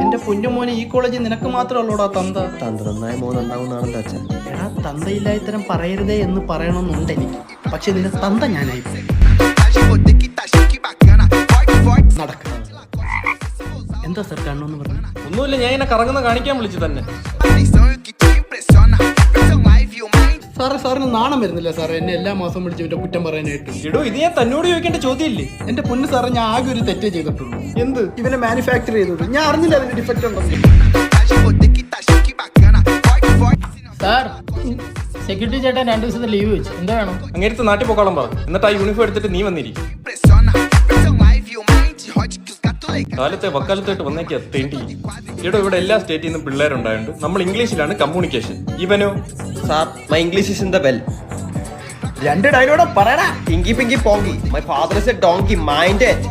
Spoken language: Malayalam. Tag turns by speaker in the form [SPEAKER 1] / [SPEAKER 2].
[SPEAKER 1] എന്റെ കുഞ്ഞുമോനെ ഈ കോളേജിൽ നിനക്ക് മാത്രമല്ലോടാ തന്ത.
[SPEAKER 2] നന്നായ മോനുണ്ടാവുന്നാണല്ലോ അച്ഛൻ.
[SPEAKER 1] എടാ തന്തയില്ലാത്തരം പറയരുതേ എന്ന് പറയണമെന്നുണ്ട് എനിക്ക്. പക്ഷെ നിന്റെ തന്ത ഞാനായി നടക്ക. എന്താ സർ കണ്ണോന്ന് പറഞ്ഞു?
[SPEAKER 3] ഒന്നുമില്ല, ഞാൻ എന്നെ കറങ്ങുന്ന കാണിക്കാൻ വിളിച്ചു തന്നെ.
[SPEAKER 1] സാറിന് നാണം വരുന്നില്ല സാറേ എന്നെ എല്ലാ മാസവും വിളിച്ച് ഇവന്റെ കുറ്റം പറയാനായിട്ട്?
[SPEAKER 3] എടോ, ഇത് ഞാൻ തന്നോട് ചോദിക്കേണ്ട ചോദ്യമില്ലേ?
[SPEAKER 1] എന്റെ പൊന്ന് സാറേ, ഞാൻ ആകെ ഒരു തെറ്റേ ചെയ്തിട്ടുള്ളൂ. എന്ത്? ഇവനെ മാനുഫാക്ചർ ചെയ്തത്. ഞാൻ അറിഞ്ഞില്ല അതിന് ഡിഫക്റ്റ് ഉണ്ടെന്ന്.
[SPEAKER 4] സാർ, സെക്യൂരിറ്റി ചേട്ടൻ 2 ദിവസത്തെ ലീവ് വെച്ചു. എന്താ വേണം?
[SPEAKER 3] അങ്ങേരത്ത് നാട്ടിൽ പോക്കോളം പറ. എന്നിട്ട് ആ യൂണിഫോം എടുത്തിട്ട് നീ വന്നിരിക്കും. കാലത്തെ വക്കാലത്തായിട്ട് വന്നേക്കാ തേണ്ടി. ഇവിടെ എല്ലാ സ്റ്റേറ്റിൽ നിന്നും പിള്ളേരുണ്ടായുണ്ട്. നമ്മൾ ഇംഗ്ലീഷിലാണ് കമ്മ്യൂണിക്കേഷൻ. ഇവനോ?
[SPEAKER 2] Sir, my English is in the well.
[SPEAKER 1] 2 dialogue പറയടാ.
[SPEAKER 2] Pinky pinky ponky, my father is a donkey, mind it.